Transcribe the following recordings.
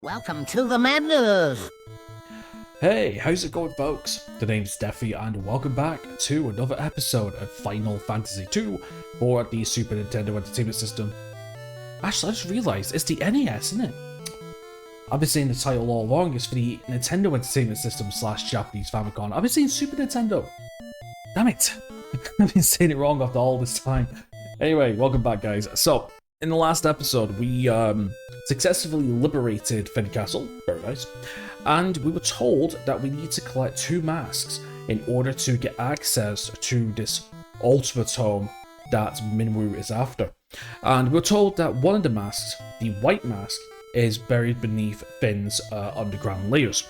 Welcome to the madness! Hey, how's it going, folks? The name's Steffi, and welcome back to another episode of Final Fantasy II for the Super Nintendo Entertainment System. Actually, I just realised it's the NES, isn't it? I've been saying the title all along is for the Nintendo Entertainment System / Japanese Famicom. I've been saying Super Nintendo. Damn it! I've been saying it wrong after all this time. Anyway, welcome back, guys. So, in the last episode, we successfully liberated Fynn Castle. Very nice. And we were told that we need to collect 2 masks in order to get access to this ultimate home that Minwu is after. And we were told that one of the masks, the white mask, is buried beneath Fynn's underground layers.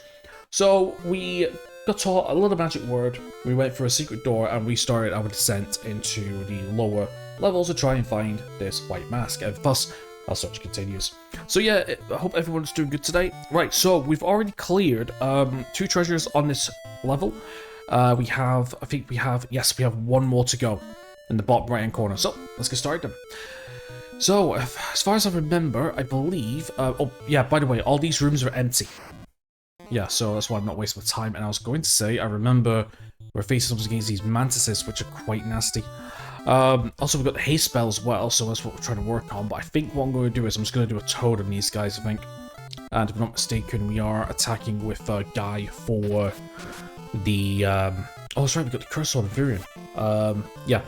So we got taught a little magic word, we went through a secret door, and we started our descent into the lower levels to try and find this white mask. And thus, our search continues. So yeah, I hope everyone's doing good today. Right, so we've already cleared 2 treasures on this level. We have one more to go in the bottom right hand corner. So let's get started then. So as far as I remember, I believe, oh yeah, by the way, all these rooms are empty. Yeah, so that's why I'm not wasting my time. And I was going to say, I remember we're facing up against these mantises, which are quite nasty. Also, we've got the haste spell as well, so that's what we're trying to work on. But I think what I'm going to do is I'm just going to do a toad on these guys, I think. And if I'm not mistaken, we are attacking with Guy for the... oh, that's right, we've got the curse on Virion. Yeah.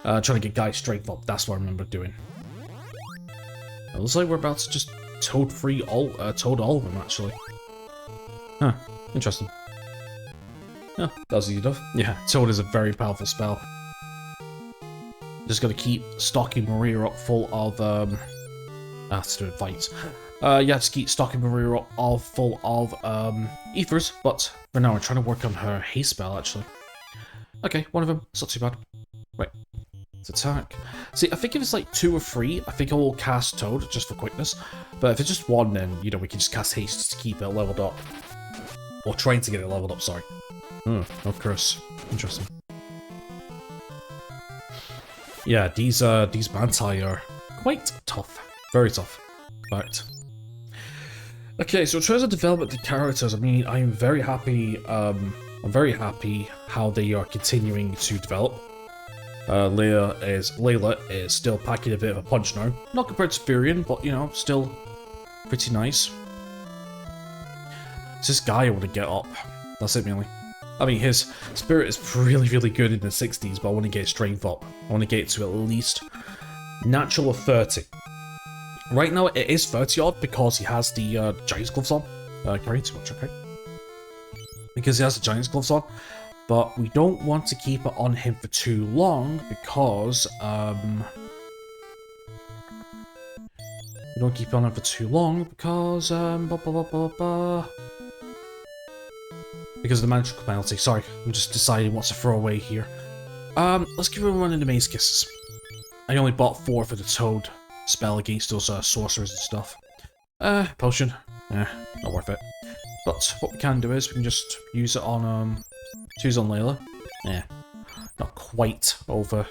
Trying to get Guy's strength up, that's what I remember doing. It looks like we're about to just toad all of them, actually. Huh, interesting. Yeah, that's easy enough. Yeah, Toad is a very powerful spell. Just gotta keep stocking Maria up full of, let's do fights. Yeah, just keep stocking Maria up all full of, ethers, but for now, I'm trying to work on her haste spell, actually. Okay, one of them, it's not too bad. Right, let's attack. See, I think if it's like 2 or 3, I think I will cast Toad, just for quickness. But if it's just 1, then, you know, we can just cast haste to keep it leveled up. Or trying to get it leveled up, sorry. No curse. Interesting. Yeah, these Manti are quite tough. Very tough, in fact. Okay, so in terms of development of the characters, I mean, I'm very happy how they are continuing to develop. Layla is still packing a bit of a punch now. Not compared to Virion, but, you know, still pretty nice. It's this guy I want to get up. That's it, mainly. I mean, his spirit is really, really good in the 60s, but I want to get his strength up. I want to get it to at least natural of 30. Right now, it is 30 odd because he has the Giant's Gloves on. Carry too much, okay? Because he has the Giant's Gloves on. But we don't want to keep it on him for too long because, we don't keep it on him for too long because, because of the magical penalty. Sorry, I'm just deciding what to throw away here. Let's give him a run into Maze Kisses. I only bought 4 for the Toad spell against those sorcerers and stuff. Potion. Not worth it. But what we can do is we can just use it on, choose on Layla. Not quite over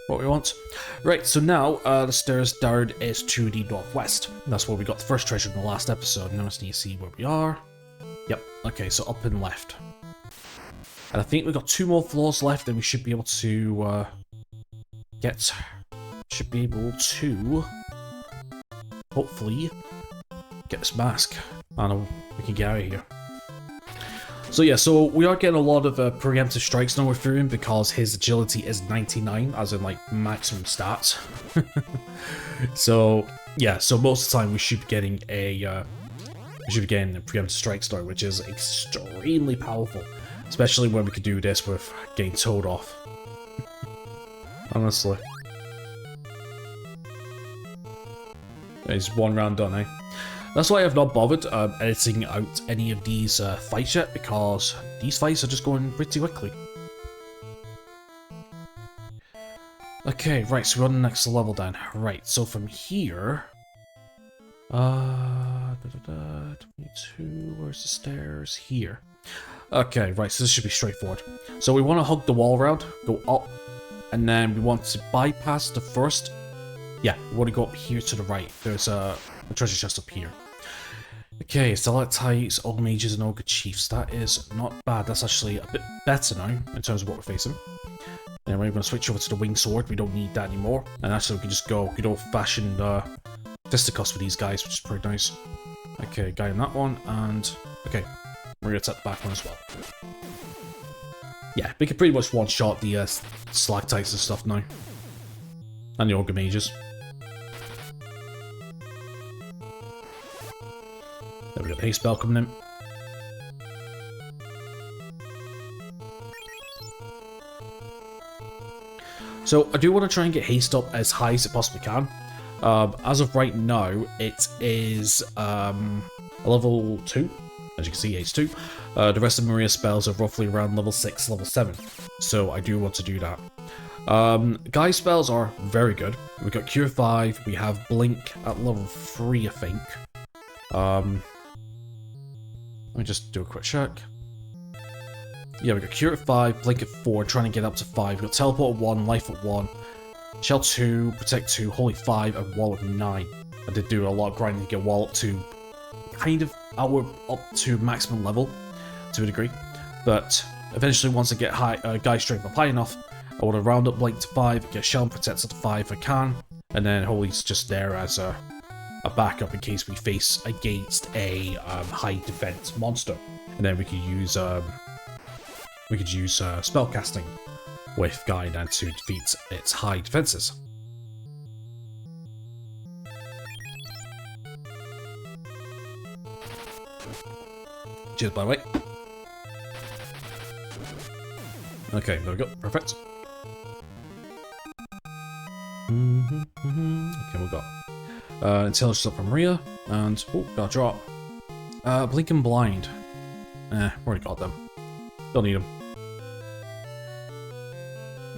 what we want. Right, so now the stairs down is to the northwest. That's where we got the first treasure in the last episode. Now I just need to see where we are. Yep, okay, so up and left. And I think we've got 2 more floors left, and we should be able to hopefully get this mask. And we can get out of here. So yeah, so we are getting a lot of preemptive strikes now with Fynn because his agility is 99, as in like maximum stats. So yeah, so most of the time we should be getting a preemptive strike star, which is extremely powerful, especially when we could do this with getting Toad off. Honestly, it's 1 round done, eh? That's why I've not bothered editing out any of these fights yet, because these fights are just going pretty quickly. Okay, right, so we're on the next level then. Right, so from here... 22, where's the stairs? Here. Okay, right, so this should be straightforward. So we want to hug the wall around, go up, and then we want to bypass the first... Yeah, we want to go up here to the right. There's a The treasure chest up here. Okay, stalactites, ogre mages, and ogre chiefs. That is not bad. That's actually a bit better now in terms of what we're facing. Anyway, we're going to switch over to the wing sword. We don't need that anymore. And actually, we can just go good old-fashioned fisticuffs with these guys, which is pretty nice. Okay, guy in that one, and... Okay, we're going to attack the back one as well. Yeah, we can pretty much one-shot the stalactites and stuff now. And the ogre mages. There we go, haste spell coming in. So I do want to try and get haste up as high as it possibly can. As of right now, it is a level 2. As you can see, H2. The rest of Maria's spells are roughly around level 6, level 7. So I do want to do that. Guy's spells are very good. We've got Cure 5, we have Blink at level 3, I think. Let me just do a quick check. Yeah, we got Cure at 5, Blink at 4, trying to get up to 5. We've got Teleport at 1, Life at 1, Shell 2, Protect 2, Holy 5, and Wall at 9. I did do a lot of grinding to get Wall up to kind of up to maximum level to a degree. But eventually, once I get Guy strength up high enough, I want to round up Blink to 5, get Shell and Protect at 5 if I can, and then Holy's just there as a backup in case we face against a high defense monster. And then we could use spell casting with Guy then to defeat its high defenses. Cheers, by the way. Okay, there we go. Perfect. Okay, we got intelligence up from Maria, and got a drop. Blink and blind. Already got them. Don't need them.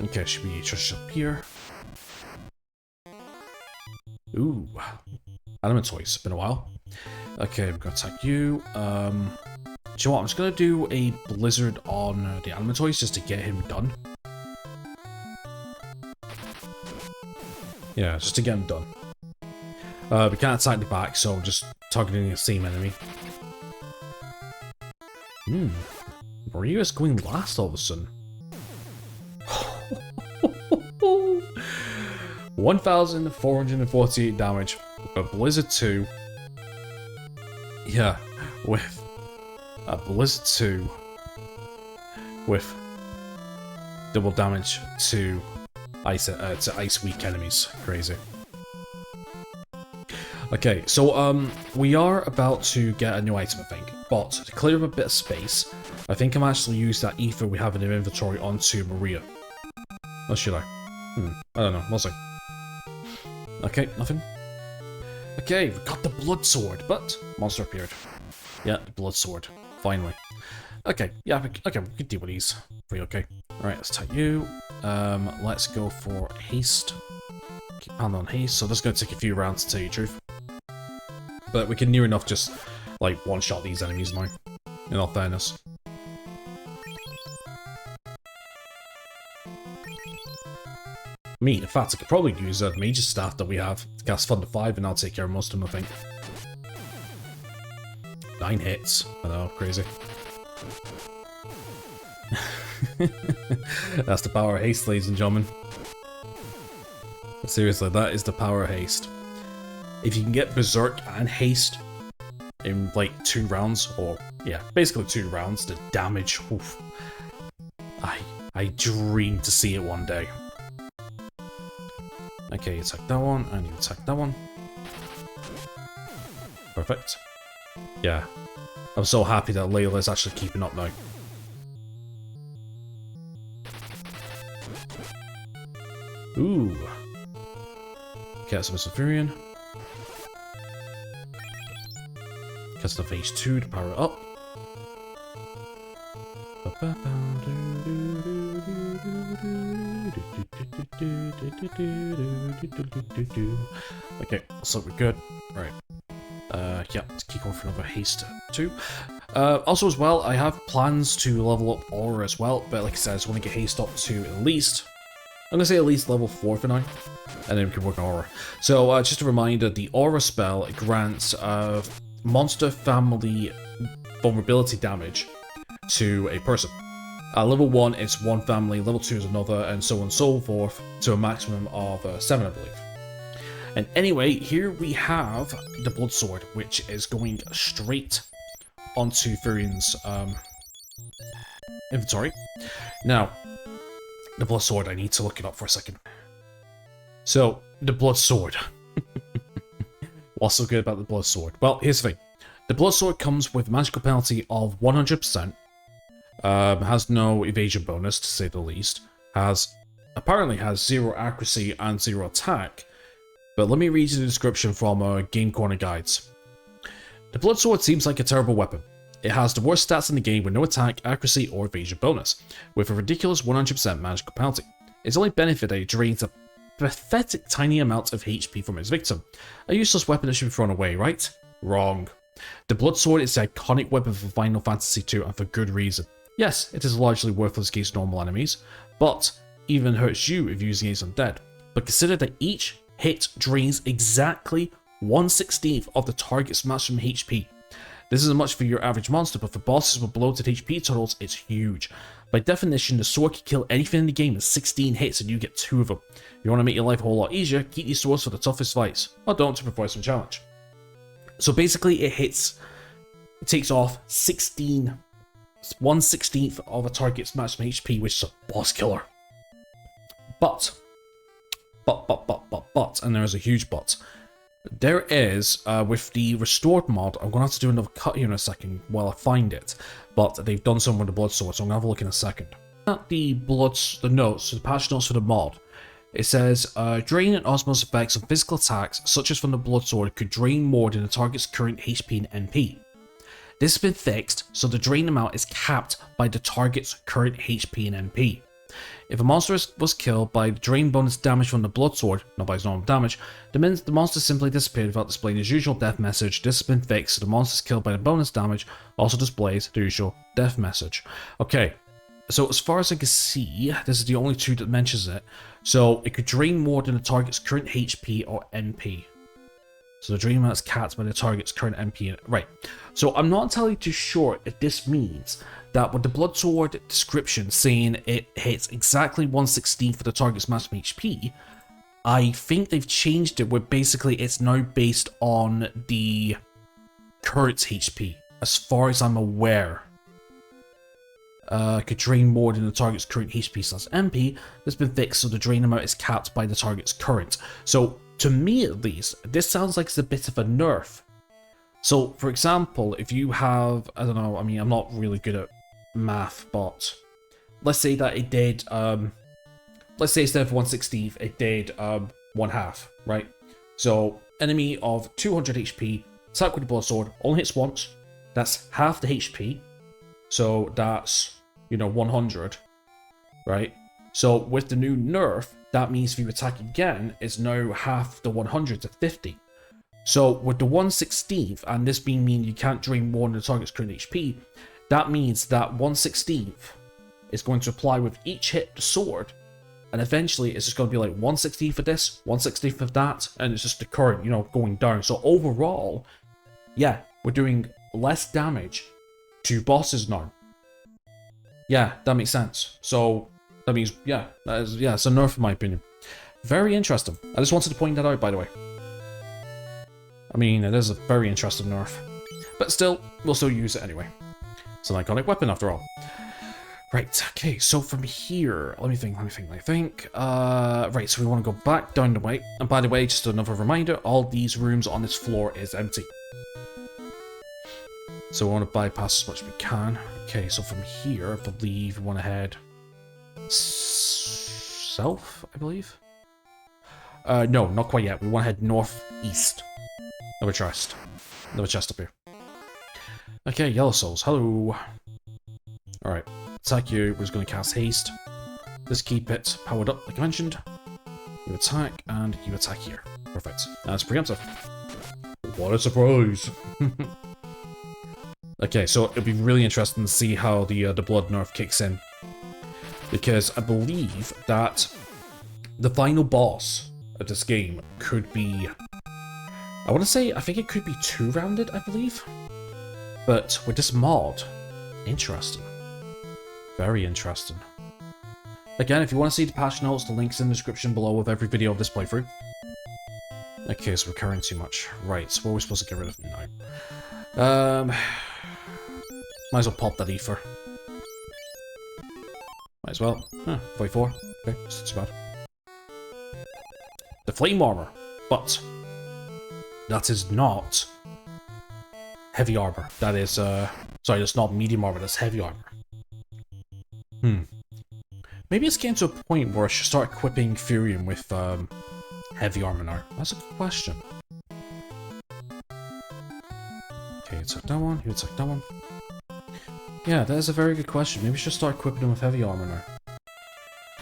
Okay, should be treasure up here. Ooh, Element Toys. Been a while. Okay, we're gonna attack you. Do you know what? I'm just gonna do a blizzard on the Element Toys just to get him done. Yeah, just to get him done. We can't attack the back, so I'm just targeting the same enemy. Maria is going last all of a sudden. 1,448 damage. A Blizzard 2. Yeah, with a Blizzard 2 with double damage to ice weak enemies. Crazy. Okay, so we are about to get a new item, I think, but to clear up a bit of space, I think I'm actually use that ether we have in our inventory onto Maria. Or should I? I don't know, we'll see. Okay, nothing. Okay, we got the blood sword, but monster appeared. Yeah, the blood sword, finally. Okay, yeah, we can deal with these. Pretty okay. Alright, let's take you. Let's go for haste. Keep hand on haste, so this is going to take a few rounds to tell you the truth. But we can near enough just, like, one-shot these enemies now, in all fairness. In fact, I could probably use a major staff that we have to cast Thunder 5 and I'll take care of most of them, I think. 9 hits. I know, crazy. That's the power of haste, ladies and gentlemen. Seriously, that is the power of haste. If you can get Berserk and Haste in like 2 rounds, or yeah, basically 2 rounds, the damage, oof. I dream to see it one day. Okay, attack that one, and you attack that one. Perfect. Yeah. I'm so happy that Layla's actually keeping up now. Ooh. Cast of Furion. Cast of phase 2 to power it up. Okay, so we're good. Right. Yeah, let's keep going for another haste 2. Also as well, I have plans to level up Aura as well, but like I said, I just want to get haste up to at least, I'm gonna say at least level 4 for now. And then we can work on aura. So just a reminder, the aura spell grants monster family vulnerability damage to a person. Level 1 is one family, level 2 is another, and so on and so forth, to a maximum of 7, I believe. And anyway, here we have the Blood Sword, which is going straight onto Fynn's inventory. Now, the Blood Sword, I need to look it up for a second. So, the Blood Sword. What's so good about the Blood Sword? Well, here's the thing. The Blood Sword comes with a magical penalty of 100%. Has no evasion bonus, to say the least. Apparently has 0 accuracy and 0 attack. But let me read you the description from Game Corner Guides. The Blood Sword seems like a terrible weapon. It has the worst stats in the game with no attack, accuracy, or evasion bonus, with a ridiculous 100% magical penalty. Its only benefit is it drains a pathetic tiny amount of HP from its victim. A useless weapon that should be thrown away, right? Wrong. The Blood Sword is the iconic weapon for Final Fantasy II, and for good reason. Yes, it is largely worthless against normal enemies, but even hurts you if using it against undead. But consider that each hit drains exactly 1/16 of the target's maximum HP. This isn't much for your average monster, but for bosses with bloated HP totals, it's huge. By definition, the sword can kill anything in the game in 16 hits and you get 2 of them. If you want to make your life a whole lot easier, keep these swords for the toughest fights, or don't to provide some challenge. So basically it takes off 1/16 of a target's maximum HP, which is a boss killer. But, and there is a huge but. There is, with the restored mod, I'm going to have to do another cut here in a second while I find it, but they've done something with the Blood Sword, so I'm going to have a look in a second. At the notes, the patch notes for the mod, it says, drain and osmosis effects on physical attacks, such as from the Blood Sword, could drain more than the target's current HP and MP. This has been fixed, so the drain amount is capped by the target's current HP and MP. If a monster was killed by the drain bonus damage from the Blood Sword, not by its normal damage, the monster simply disappeared without displaying his usual death message. This has been fixed, so the monster killed by the bonus damage also displays the usual death message. Okay, so as far as I can see, this is the only 2 that mentions it. So it could drain more than the target's current HP or NP. So the drain amount is capped by the target's current MP. Right. So I'm not entirely too sure if this means that with the Blood Sword description saying it hits exactly 1/16 for the target's maximum HP, I think they've changed it where basically it's now based on the current HP, as far as I'm aware. Could drain more than the target's current HP/MP. That's been fixed, so the drain amount is capped by the target's current. So, to me at least, this sounds like it's a bit of a nerf. So, for example, if you have, I don't know, I mean, I'm not really good at math, but let's say that it did, let's say instead of 1/16, it did 1/2, right? So, enemy of 200 HP, attack with the Blood Sword, only hits once, that's half the HP, so that's, 100, right? So, with the new nerf, that means if you attack again, it's now half the 100 to 50. So, with the 1/16, and this being mean you can't drain more than the target's current HP, that means that 1/16 is going to apply with each hit the sword, and eventually it's just going to be like 1/16 for this, 1/16 for that, and it's just the current, going down. So overall, yeah, we're doing less damage to bosses now. Yeah, that makes sense. So that means, it's a nerf in my opinion. Very interesting. I just wanted to point that out, by the way. I mean, it is a very interesting nerf. But still, we'll still use it anyway. It's an iconic weapon after all. Right, okay, so from here, let me think. Right, so we want to go back down the way. And by the way, just another reminder, all these rooms on this floor is empty. So we want to bypass as much as we can. Okay, so from here, I believe we want to head south, I believe? No, not quite yet. We want to head northeast. Another chest. Another chest up here. Okay, Yellow Souls, hello. Alright, attack you. We're just going to cast haste. Just keep it powered up, like I mentioned. You attack, and you attack here. Perfect. That's preemptive. What a surprise! Okay, so it'll be really interesting to see how the blood nerf kicks in. Because I believe that the final boss of this game could be... I think it could be 2-rounded, I believe. But with this mod, interesting. Very interesting. Again, if you want to see the patch notes, the link's in the description below of every video of this playthrough. Okay, so we're carrying too much. Right, so what are we supposed to get rid of now? Might as well pop that ether. Might as well. 44. Okay, that's not too bad. The flame armor, but that is not heavy armor. That is, sorry, that's not medium armor, that's heavy armor. Maybe it's getting to a point where I should start equipping Furion with, heavy armor now. That's a good question. Okay, it's like that one, it's like that one. Yeah, that is a very good question. Maybe I should start equipping him with heavy armor now.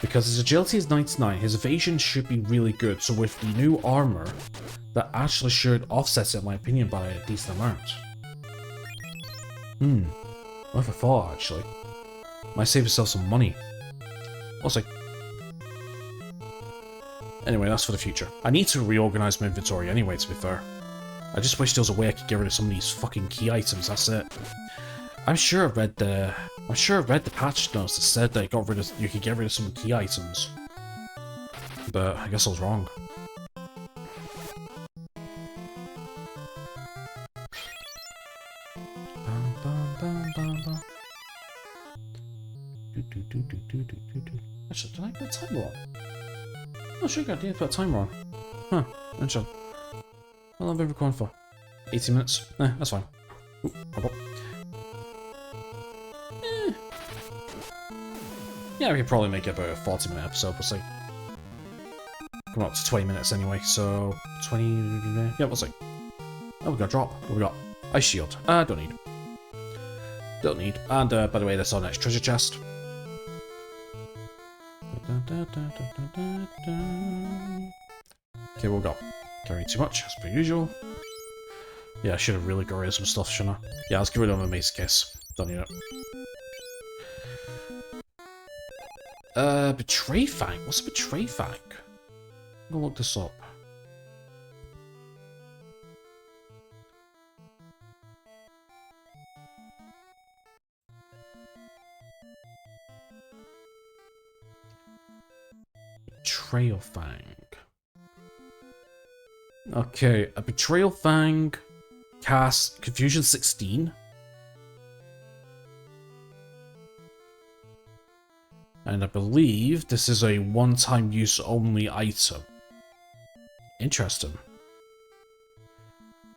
Because his agility is 99, his evasion should be really good, so with the new armor, that actually should offset it, in my opinion, by a decent amount. Worth a thought, actually. Might save yourself some money. Also, anyway, that's for the future. I need to reorganize my inventory anyway, to be fair. I just wish there was a way I could get rid of some of these fucking key items, that's it. I'm sure I read the patch notes that said that you could get rid of some key items. But I guess I was wrong. Actually, did I put a timer on? Oh, sure, I did put a timer on. Huh, interesting. How long have I been recording for? 18 minutes? That's fine. Ooh, hop up. Yeah, we could probably make it about a 40-minute episode, we'll see. Come up to 20 minutes anyway, so 20... yeah, we'll see. Oh, we got a drop. What we got? Ice shield. Don't need. Don't need. And, by the way, that's our next treasure chest. Okay, what we got? Carrying too much, as per usual. Yeah, I should have really got rid of some stuff, shouldn't I? Yeah, let's get rid of my mace case. Don't need it. Betray Fang? What's a Betray Fang? I'm gonna look this up. Betrayal Fang. Okay, a Betrayal Fang casts Confusion 16. And I believe this is a one-time use only item. Interesting.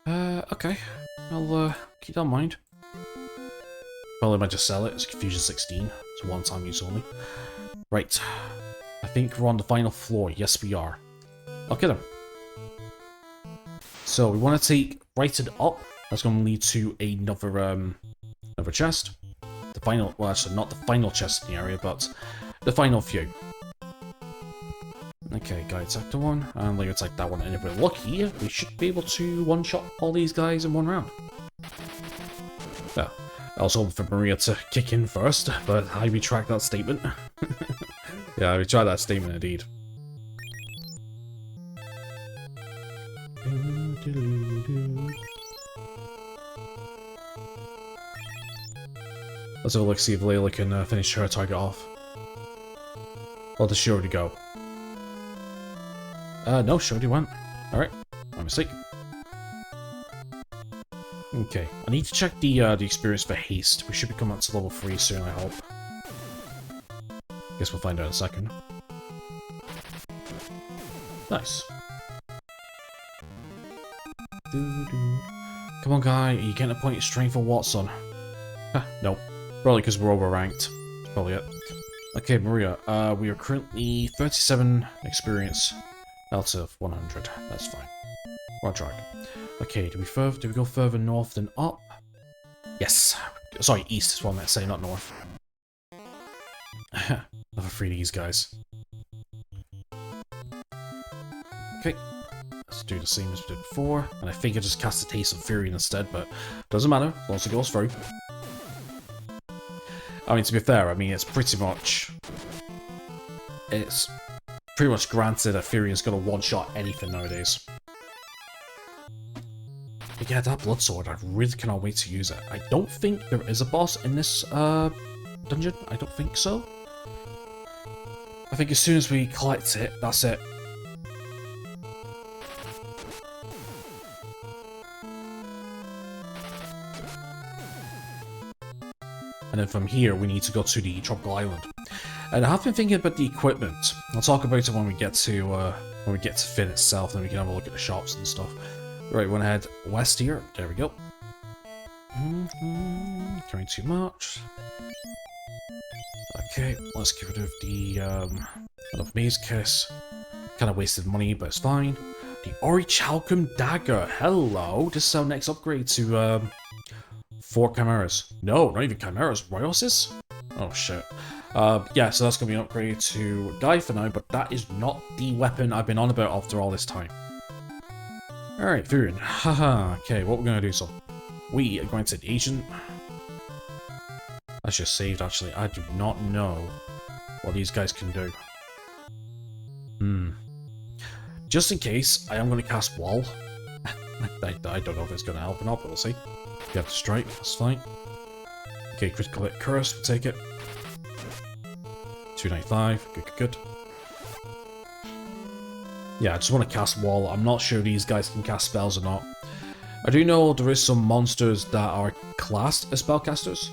Okay. I'll keep that in mind. Probably might just sell it. It's Confusion 16. It's a one-time use only. Right. I think we're on the final floor. Yes, we are. Okay then. So we want to take right and up. That's going to lead to another another chest. The final, well, actually not the final chest in the area, but the final few. Okay, guy attack the one, and later attack that one, and if we're lucky, we should be able to one-shot all these guys in one round. Yeah, I was hoping for Maria to kick in first, but I retract that statement. Yeah, I retract that statement indeed. Let's have a look, see if Layla can finish her target off. Or does she already go? No, she already went. Alright, my mistake. Okay, I need to check the experience for haste. We should be coming up to level 3 soon, I hope. Guess we'll find out in a second. Nice. Come on, guy, are you getting a point of strength for Watson? Nope. Probably because we're overranked. That's probably it. Okay, Maria, we are currently 37 experience out of 100. That's fine. We're on track. Okay, do we go further north than up? Yes. Sorry, east is what I meant to say, not north. Another 3 of these guys. Okay. Let's do the same as we did before. And I think I just cast a Taste of Fury instead, but doesn't matter, as long as it goes through. I mean, to be fair, I mean, it's pretty much... It's pretty much granted that Furion's gonna one-shot anything nowadays. But yeah, that blood sword, I really cannot wait to use it. I don't think there is a boss in this dungeon. I don't think so. I think as soon as we collect it, that's it. And then from here, we need to go to the Tropical Island. And I have been thinking about the equipment. I'll talk about it when we get to Fynn itself, then we can have a look at the shops and stuff. Right, we want to head west here. There we go. Carrying too much. Okay, let's get rid of the enough Maze Kiss. Kind of wasted money, but it's fine. The Orichalcum Dagger. Hello, this is our next upgrade to 4 Chimeras. No, not even Chimeras. Royoses? Oh shit. Yeah, so that's gonna be an upgrade to Guy for now, but that is not the weapon I've been on about after all this time. Alright, Furion. Haha. Okay, what we're gonna do, so we are going to the agent. That's just saved, actually. I do not know what these guys can do. Just in case, I am going to cast Wall. I don't know if it's going to help or not, but we'll see. Get the strike, that's fine. Okay, critical hit curse, we'll take it. 295, good. Yeah, I just want to cast Wall. I'm not sure these guys can cast spells or not. I do know there is some monsters that are classed as spellcasters.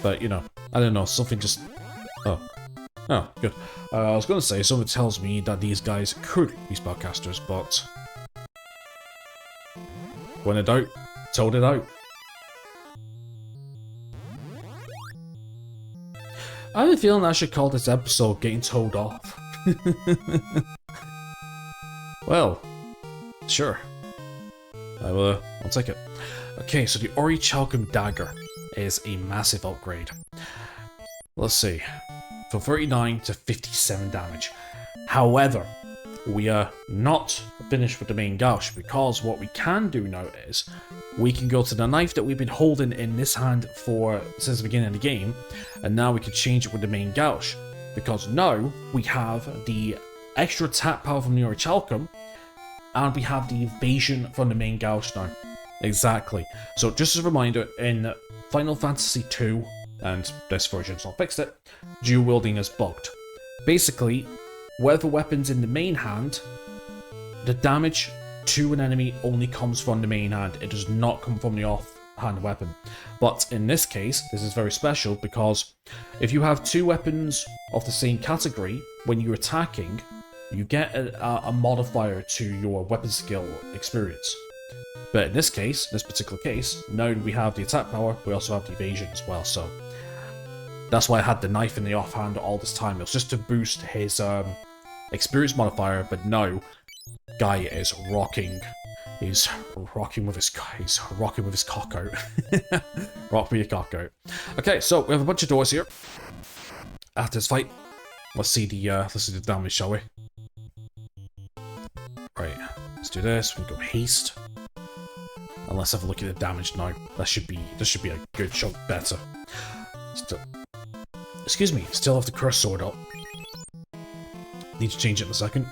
But, you know, I don't know, something just... Oh, good. I was going to say, something tells me that these guys could be spellcasters, but... when in doubt, told it out. I have a feeling I should call this episode Getting Told Off. Well, sure. I'll take it. Okay, so the Orichalcum Dagger is a massive upgrade. Let's see. From 39 to 57 damage. However, we are not finished with the main gouge, because what we can do now is we can go to the knife that we've been holding in this hand since the beginning of the game, and now we can change it with the main gouge, because now we have the extra attack power from the Orichalcum, and we have the evasion from the main gouge now. Exactly. So just as a reminder, in Final Fantasy II, and this version's not fixed it, dual wielding is bugged. Basically, whatever weapon's in the main hand, the damage to an enemy only comes from the main hand. It does not come from the offhand weapon. But in this case, this is very special because if you have 2 weapons of the same category, when you're attacking, you get a modifier to your weapon skill experience. But in this case, this particular case, now we have the attack power, we also have the evasion as well, so that's why I had the knife in the offhand all this time. It was just to boost his experience modifier, but now Guy is rocking. He's rocking with his cock out. Rock me your cock out. Okay, so we have a bunch of doors here. After this fight, let's see the damage, shall we? Right, let's do this. We go haste. And let's have a look at the damage now. This should be a good chunk better. Excuse me, still have the curse sword up. Need to change it in a second.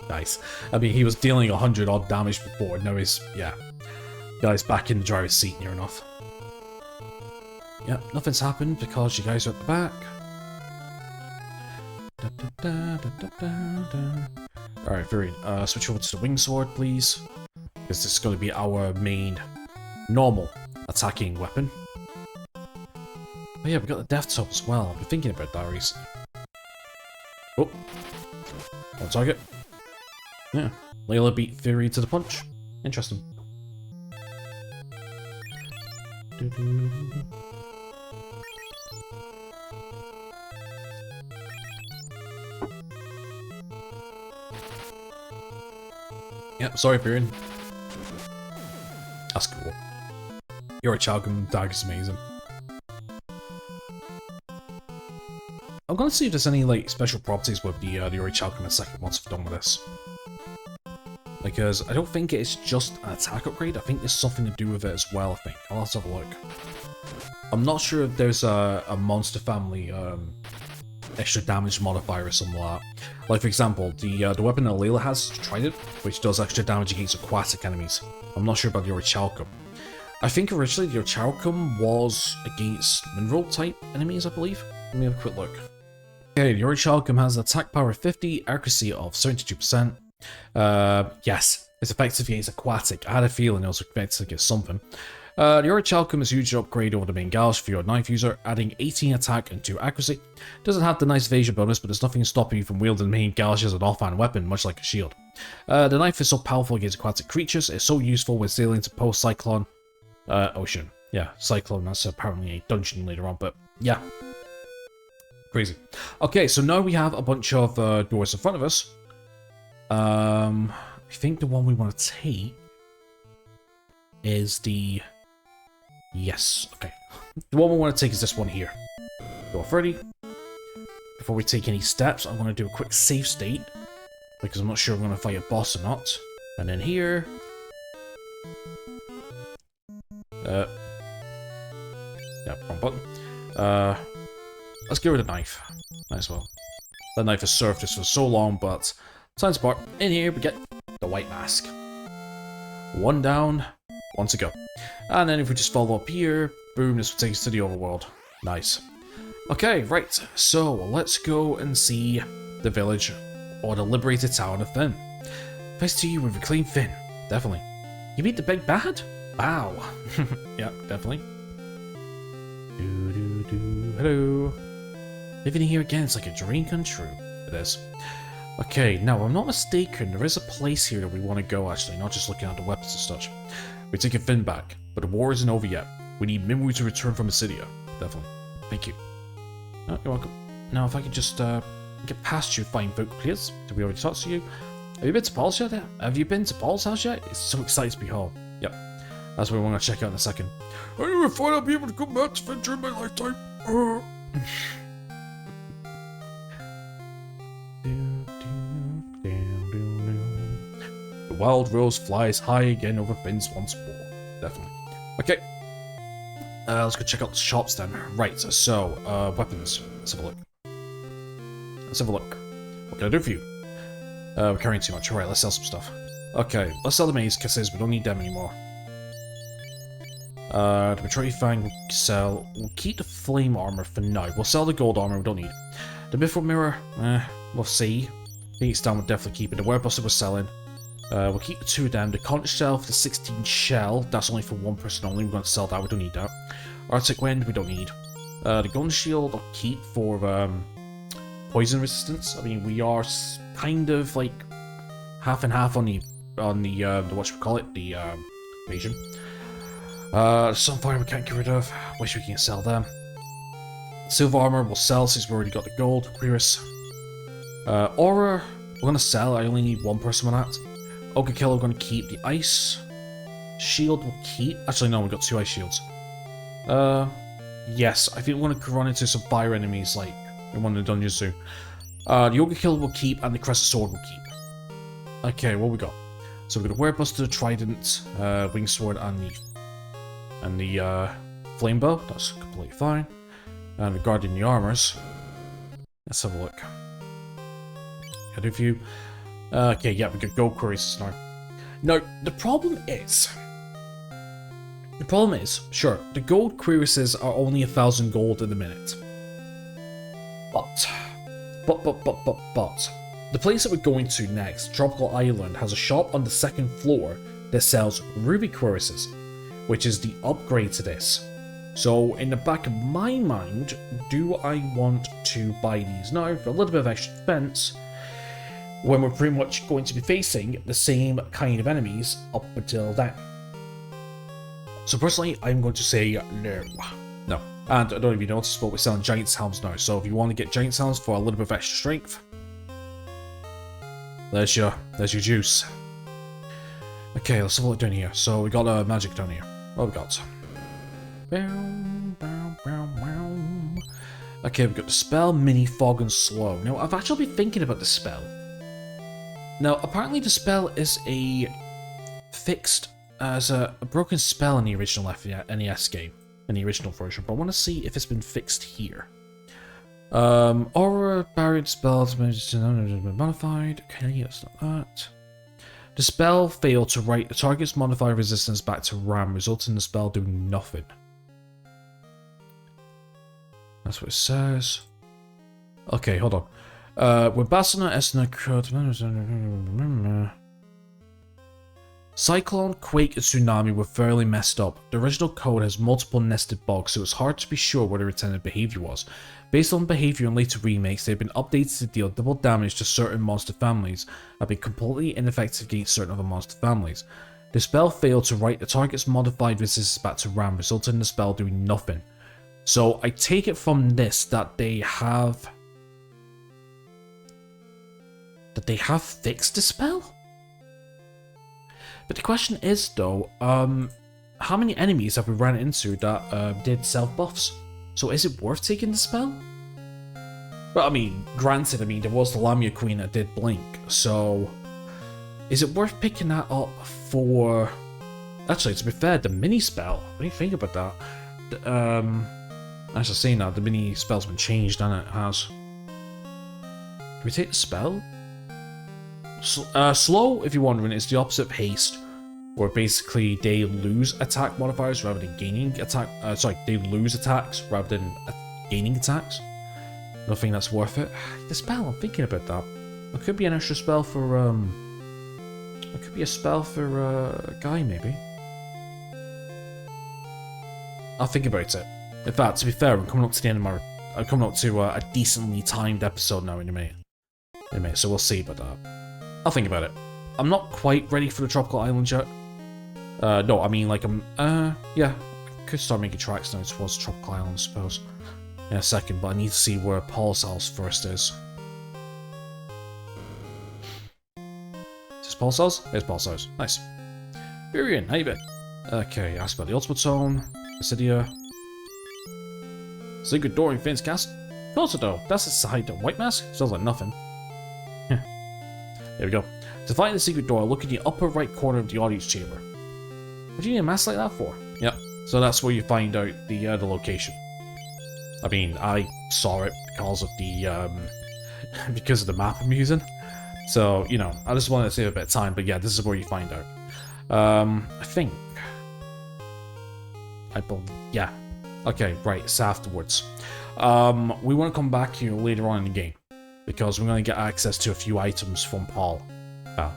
Nice. I mean, he was dealing 100 odd damage before, now he's, yeah. Guy's back in the driver's seat near enough. Yep, nothing's happened because you guys are at the back. Alright, Furion, switch over to the wing sword, please. Because this is going to be our main, normal attacking weapon. Oh yeah, we got the death top as well. I've been thinking about that recently. Oh. On target. Yeah. Layla beat Fury to the punch. Interesting. Yep, sorry, Furion. That's cool. Your Orichalcum Dagger is amazing. I'm gonna see if there's any like special properties with the Orichalcum in a second once I've done with this. Because I don't think it's just an attack upgrade, I think there's something to do with it as well, I think. I'll have to have a look. I'm not sure if there's a monster family extra damage modifier or something like that. Like for example, the weapon that Layla has, Trident, which does extra damage against aquatic enemies. I'm not sure about the Orichalcum. I think originally the Orichalcum was against mineral type enemies, I believe. Let me have a quick look. Okay, the Orichalcum has an attack power of 50, accuracy of 72%. Yes, it's effective against aquatic. I had a feeling it was effective against something. The Orichalcum is a huge upgrade over the main gouge for your knife user, adding 18 attack and 2 accuracy. Doesn't have the nice evasion bonus, but there's nothing stopping you from wielding the main gouge as an offhand weapon, much like a shield. The knife is so powerful against aquatic creatures, it's so useful when sailing to post-cyclone ocean. Yeah, Cyclone, that's apparently a dungeon later on, but yeah. Crazy. Okay, so now we have a bunch of doors in front of us. I think the one we want to take is the... Yes, okay. The one we want to take is this one here. Door 30. Before we take any steps, I'm going to do a quick save state, because I'm not sure if I'm going to fight a boss or not. And then here... yeah, wrong button. Let's get rid of the knife. Might as well. That knife has served us for so long, but... Science part. In here, we get the white mask. One down, one to go. And then if we just follow up here, boom, this will take us to the overworld. Nice. Okay, right. So, let's go and see the village, or the liberated town of Fynn. Thanks to you, we've reclaimed Fynn. Definitely. You beat the big bad? Wow. Yeah, definitely. Hello. Living here again, it's like a dream come true. It is. Okay, now, if I'm not mistaken, there is a place here that we want to go, actually, not just looking at the weapons and such. We're taking Fynn back, but the war isn't over yet. We need Minwu to return from Acidia. Definitely. Thank you. Oh, you're welcome. Now, if I could just get past you, fine folk, please. Did we already talk to you? Have you been to Paul's yet? Have you been to Paul's house yet? It's so exciting to be home. Yep. That's what we want to check out in a second. I never thought I'd be able to come back to Fynn during my lifetime. The wild rose flies high again over Finn's once more. Definitely. Okay. Let's go check out the shops then. Right, so, weapons. Let's have a look. Let's have a look. What can I do for you? We're carrying too much. Alright, let's sell some stuff. Okay, let's sell the maze kisses. We don't need them anymore. The Betrayed Fang we'll sell. We'll keep the flame armor for now. We'll sell the gold armor. We don't need it. The Mithril mirror, we'll see. Phoenix down, we'll definitely keep it. The Werebuster we're selling. We'll keep the 2 of them. The conch shell for the 16 shell. That's only for 1 person only. We're going to sell that. We don't need that. Arctic wind, we don't need. The gun shield I'll keep for poison resistance. I mean, we are kind of like half and half on the whatchamacallit, the evasion. Sunfire we can't get rid of. Wish we can sell them. Silver armor we'll sell since we already got the gold. Quirus. Aura, we're gonna sell. I only need 1 person on that. Ogre Killer, we're gonna keep. The ice shield we'll keep. Actually, no, we've got 2 ice shields. Yes, I think we're gonna run into some fire enemies like in one of the dungeons soon. The Ogre Killer we'll keep, and the Crescent Sword we'll keep. Okay, what we got? So we've got a Werebuster, Trident, Wing Sword, and the Flame Bow. That's completely fine. And regarding the armors, let's have a look. Can I do for you? Okay, yeah, we got gold queries now. Now, the problem is, sure, the gold queries are only 1,000 gold in a minute. But, the place that we're going to next, Tropical Island, has a shop on the 2nd floor that sells ruby queries, which is the upgrade to this. So, in the back of my mind, do I want to buy these now for a little bit of extra defense, when we're pretty much going to be facing the same kind of enemies up until then? So personally, I'm going to say no. No. And I don't know if you noticed, but we're selling Giant's Helms now, so if you want to get Giant's Helms for a little bit of extra strength, there's your juice. Okay, let's have a look down here. So we got a magic down here. What have we got? Okay, we've got the spell, mini, fog, and slow. Now, I've actually been thinking about the spell. Now, apparently the spell is a fixed, as a broken spell in the original NES game, in the original version, but I want to see if it's been fixed here. Aura barrier spells modified. Okay, that's not that. The spell failed to write the target's modified resistance back to RAM, resulting in the spell doing nothing. That's what it says. Okay, hold on. When Basana Esna could Cyclone, Quake, and Tsunami were fairly messed up. The original code has multiple nested bugs, so it's hard to be sure what the intended behavior was. Based on behavior in later remakes, they've been updated to deal double damage to certain monster families, and have been completely ineffective against certain other monster families. The spell failed to write the target's modified resistance back to RAM, resulting in the spell doing nothing. So I take it from this that they have fixed the spell? But the question is, though, how many enemies have we ran into that did self-buffs? So is it worth taking the spell? Well, I mean, granted, there was the Lamia Queen that did blink, so is it worth picking that up for... Actually, to be fair, the mini spell, what do you think about that? As I say now, the mini spell's been changed, and it has. Do we take the spell? Slow, if you're wondering, is the opposite of haste, where basically they lose attack modifiers rather than gaining attack. They lose attacks rather than gaining attacks. I don't think that's worth it. The spell, I'm thinking about that. It could be an extra spell for it could be a spell for Guy, maybe. I'll think about it. In fact, to be fair, I'm coming up to the end of my. I'm coming up to a decently timed episode now in a minute. So we'll see about that. I'll think about it. I'm not quite ready for the tropical island yet. No, I mean, like, yeah. I could start making tracks now towards tropical island, I suppose. In a second, but I need to see where Paul's house first is. Is this Paul's house? There's Paul's house. Nice. Virian, how you been? Okay, ask about the ultimate zone. Acidia. Secret door in Finn's castle. Closer though. That's a side. A white mask? Sounds like nothing. There we go. To find the secret door, look in the upper right corner of the audience chamber. What do you need a mask like that for? Yep. So that's where you find out the location. I mean, I saw it because of the because of the map I'm using. So, you know, I just wanted to save a bit of time, but yeah, this is where you find out. I think. Yeah. Okay, right, it's afterwards. We want to come back here later on in the game, because we're going to get access to a few items from Paul. Oh.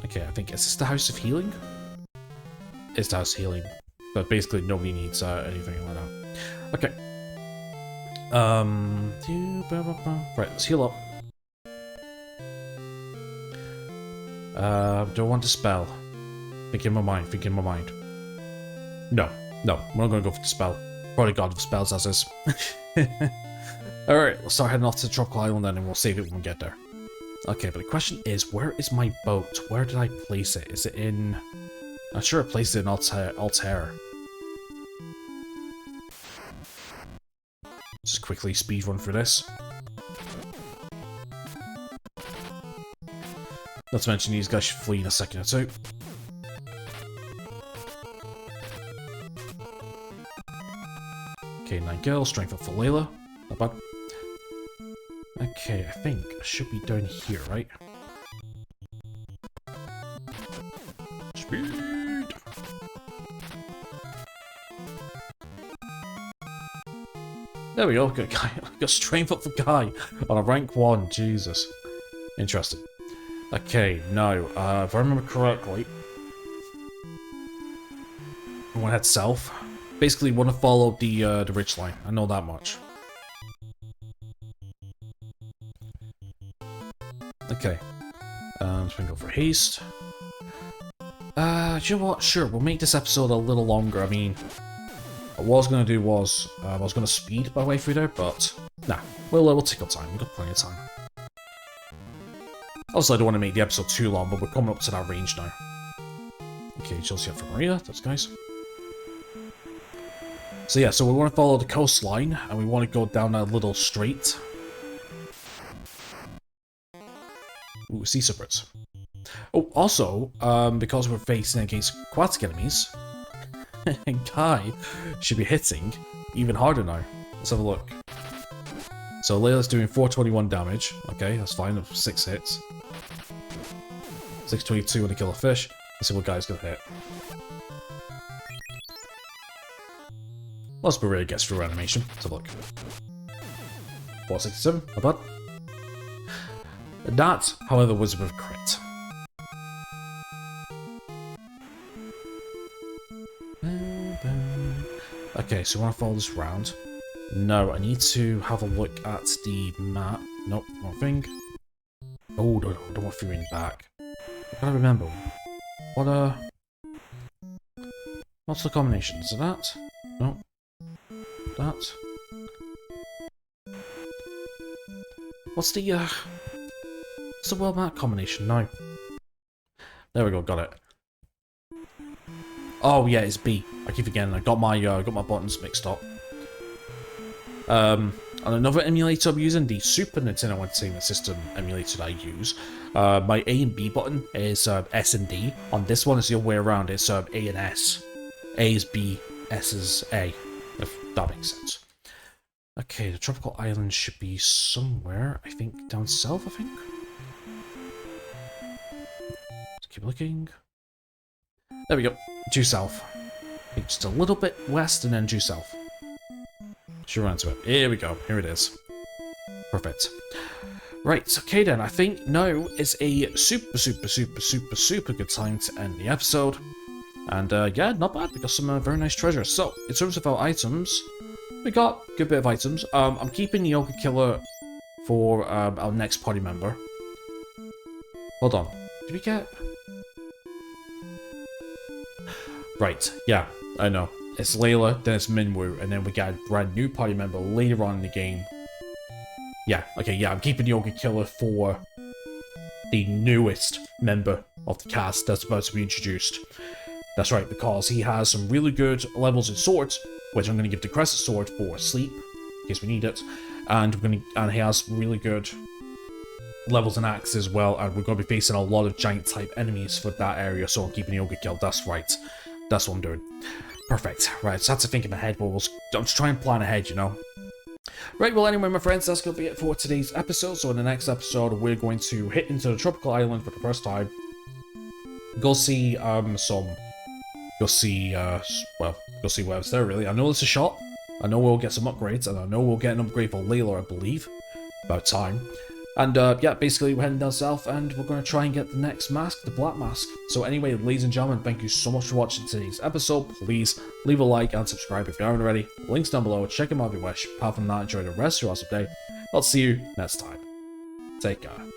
Okay, I think, is this the House of Healing? It's the House of Healing, but basically nobody needs anything like that. Okay. Right, let's heal up. Do I want to spell? Thinking in my mind. No, we're not going to go for the spell. Probably God of Spells as is. Alright, let's start heading off to the tropical island then, and we'll save it when we get there. Okay, but the question is, where is my boat? Where did I place it? Is it in... I'm sure I placed it in Altair. Just quickly speedrun through this. Not to mention these guys should flee in a second or two. Okay, 9 girls, strength up for Layla. Not bad. Okay, I think I should be down here, right? Speed! There we go, got Guy. Got strength up for Guy on a rank 1, Jesus. Interesting. Okay, now, if I remember correctly, I want to head south. Basically, want to follow the ridge line. I know that much. Okay. So we can go for haste. Do you know what? Sure, we'll make this episode a little longer. I mean, what I was going to do was, I was going to speed my way through there, but nah. We'll take our time. We've got plenty of time. Also, I don't want to make the episode too long, but we're coming up to that range now. Okay, Chelsea up for Maria. That's nice. So yeah, so we want to follow the coastline, and we want to go down that little strait. sea serpents. Oh, also, because we're facing against aquatic enemies, Kai should be hitting even harder now. Let's have a look. So Layla's doing 421 damage. Okay, that's fine. 6 hits. 622 when they kill a fish. Let's see what Guy's gonna hit. Let's really gets through animation. Let's have a look. 467, not bad. That, however, was with crit. Okay, so I want to follow this round. No, I need to have a look at the map. Nope, wrong thing. Oh, no, I don't want to in back. I gotta remember. What's the combination? Is it that? No. That. What's the world map combination? No. There we go, got it. Oh yeah, it's B. I keep forgetting. I got my buttons mixed up. On another emulator I'm using, the Super Nintendo Entertainment System emulator that I use, my A and B button is S and D. On this one, it's the other way around. It's A and S. A is B, S is A. If that makes sense. Okay, the tropical island should be somewhere. I think down south. I think. Let's keep looking. There we go. Due south. I think just a little bit west and then due south. Should run into it. Here we go. Here it is. Perfect. Right, okay then. I think now is a super good time to end the episode. And yeah, not bad. We got some very nice treasure. So, in terms of our items, we got a good bit of items. I'm keeping the Yoga Killer for our next party member. Hold on. Did we get... Right, yeah, I know. It's Layla, then it's Minwoo, and then we get a brand new party member later on in the game. Yeah, okay, yeah, I'm keeping the Yoga Killer for the newest member of the cast that's about to be introduced. That's right, because he has some really good levels in swords, which I'm going to give the Crescent Sword for sleep, in case we need it, and he has really good levels in axe as well, and we're going to be facing a lot of giant type enemies for that area, so I'm keeping the Yoga Kill. That's right. That's what I'm doing. Perfect. Right, so I had to think in my head, but I'm just trying to plan ahead, you know? Right, well anyway, my friends, that's going to be it for today's episode. So in the next episode, we're going to hit into the tropical island for the first time. Go see, go see whatever's there, really. I know it's a shop. I know we'll get some upgrades, and I know we'll get an upgrade for Layla, I believe. About time. And yeah, basically we're heading down south and we're going to try and get the next mask, the Black Mask. So anyway, ladies and gentlemen, thank you so much for watching today's episode. Please leave a like and subscribe if you haven't already. Links down below, check them out if you wish. Apart from that, enjoy the rest of your awesome day. I'll see you next time. Take care.